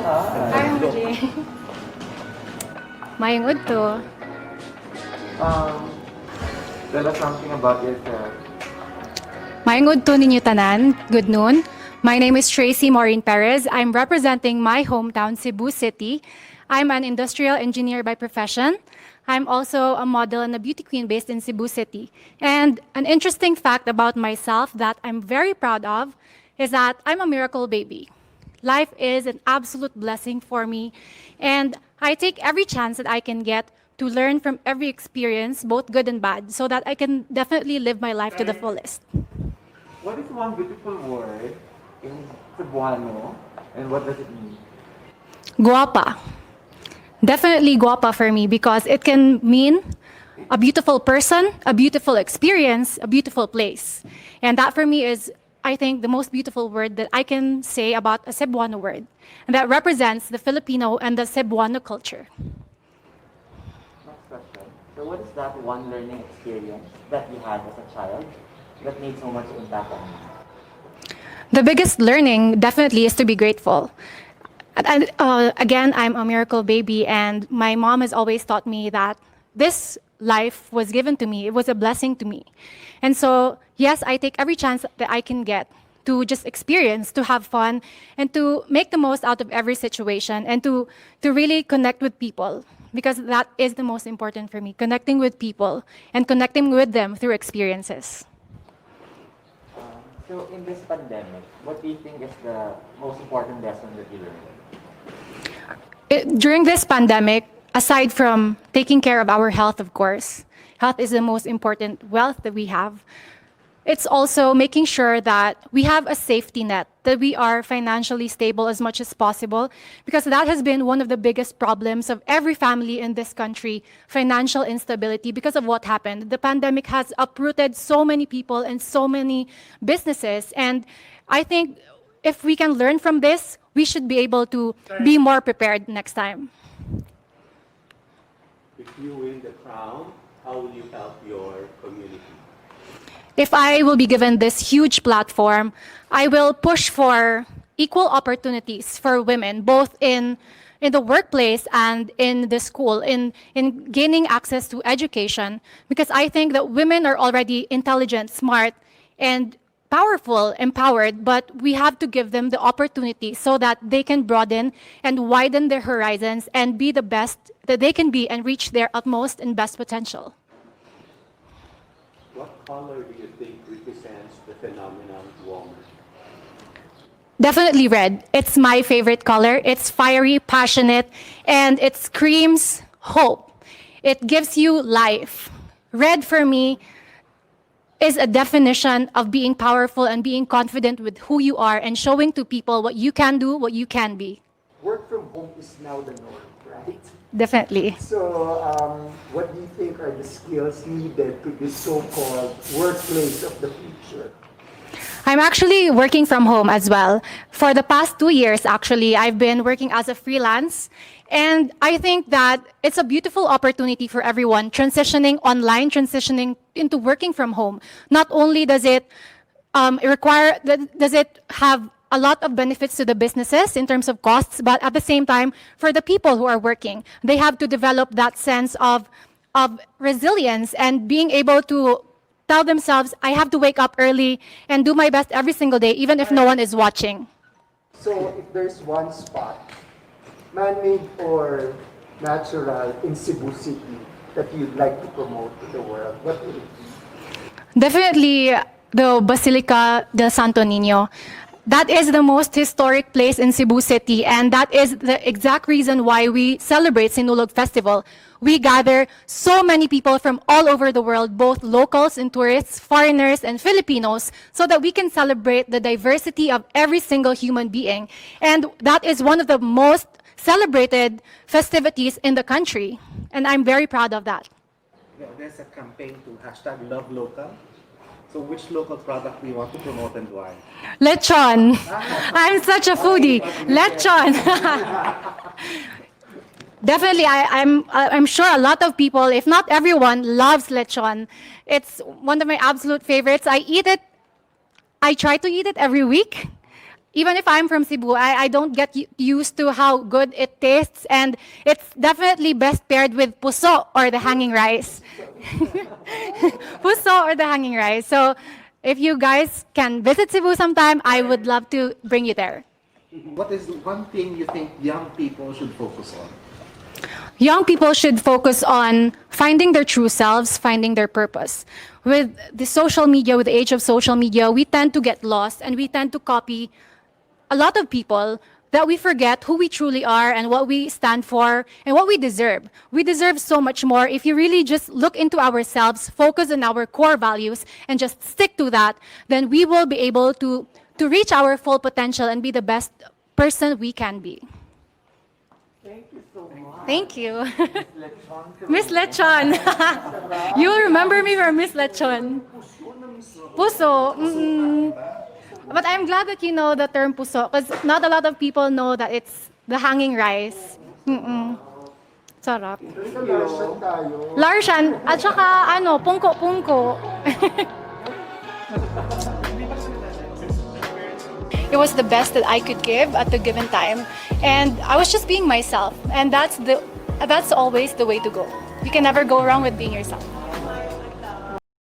Hi, Muji. Mayong udto. Um, Tell us something about yourself. Mayong udto ninyo tanan. Good noon. My name is Tracy Maureen Perez. I'm representing my hometown, Cebu City. I'm an industrial engineer by profession. I'm also a model and a beauty queen based in Cebu City. And an interesting fact about myself that I'm very proud of is that I'm a miracle baby. Life is an absolute blessing for me, and I take every chance that I can get to learn from every experience, both good and bad, so that I can definitely live my life to the fullest. What is one beautiful word in Cebuano, and what does it mean? Guapa. Definitely guapa for me because it can mean a beautiful person, a beautiful experience, a beautiful place. And that for me is, I think, the most beautiful word that I can say about a Cebuano word. And that represents the Filipino and the Cebuano culture. Next question. So what is that one learning experience that you had as a child that made so much impact on you? The biggest learning definitely is to be grateful. Again, I'm a miracle baby, and my mom has always taught me that this life was given to me. It was a blessing to me. And so, yes, I take every chance that I can get to just experience, to have fun, and to make the most out of every situation, and to really connect with people, because that is the most important for me, connecting with people and connecting with them through experiences. So in this pandemic, what do you think is the most important lesson that you learned? During this pandemic, aside from taking care of our health, of course, health is the most important wealth that we have. It's also making sure that we have a safety net, that we are financially stable as much as possible, because that has been one of the biggest problems of every family in this country, financial instability, because of what happened. The pandemic has uprooted so many people and so many businesses, and I think if we can learn from this, we should be able to be more prepared next time. If you win the crown, how will you help your community? If I will be given this huge platform, I will push for equal opportunities for women, both in the workplace and in the school, in gaining access to education, because I think that women are already intelligent, smart, and powerful, empowered, but we have to give them the opportunity so that they can broaden and widen their horizons and be the best that they can be and reach their utmost and best potential. What color do you think represents the phenomenon woman? Definitely red. It's my favorite color. It's fiery, passionate, and it screams hope. It gives you life. Red for me is a definition of being powerful and being confident with who you are and showing to people what you can do, what you can be. Work from home is now the norm, right? Definitely. So, what do you think are the skills needed to the so-called workplace of the future? I'm actually working from home as well. For the past 2 years, actually, I've been working as a freelance. And I think that it's a beautiful opportunity for everyone transitioning online, transitioning into working from home. Not only does it does it have a lot of benefits to the businesses in terms of costs, but at the same time, for the people who are working, they have to develop that sense of resilience and being able to tell themselves, I have to wake up early and do my best every single day, even if no one is watching. So, if there's one spot, man-made or natural, in Cebu City that you'd like to promote to the world, what would it be? Definitely the Basilica del Santo Niño. That is the most historic place in Cebu City, and that is the exact reason why we celebrate Sinulog Festival. We gather so many people from all over the world, both locals and tourists, foreigners and Filipinos, so that we can celebrate the diversity of every single human being. And that is one of the most celebrated festivities in the country, and I'm very proud of that. There's a campaign to hashtag love local. So which local product do you want to promote and why? Lechon. I'm such a foodie. Lechon. Definitely, I'm sure a lot of people, if not everyone, loves lechon. It's one of my absolute favorites. I eat it. I try to eat it every week. even if I'm from Cebu, I don't get used to how good it tastes, and it's definitely best paired with puso or the hanging rice. Puso or the hanging rice. So if you guys can visit Cebu sometime, I would love to bring you there. What is one thing you think young people should focus on? Young people should focus on finding their true selves, finding their purpose. With the social media, with the age of social media, we tend to get lost and we tend to copy a lot of people that we forget who we truly are and what we stand for and what we deserve. We deserve so much more if you really just look into ourselves, focus on our core values, and just stick to that, then we will be able to reach our full potential and be the best person we can be. Thank you so much. Thank you. Lechon. Miss Lechon. You will remember me from Miss Lechon. Puso. But I'm glad that you know the term puso because not a lot of people know that it's the hanging rice. Sarap. Sa Larsian tayo. Larshan, at saka ano, pungko-pungko. It was the best that I could give at the given time. And I was just being myself. And that's always the way to go. You can never go wrong with being yourself.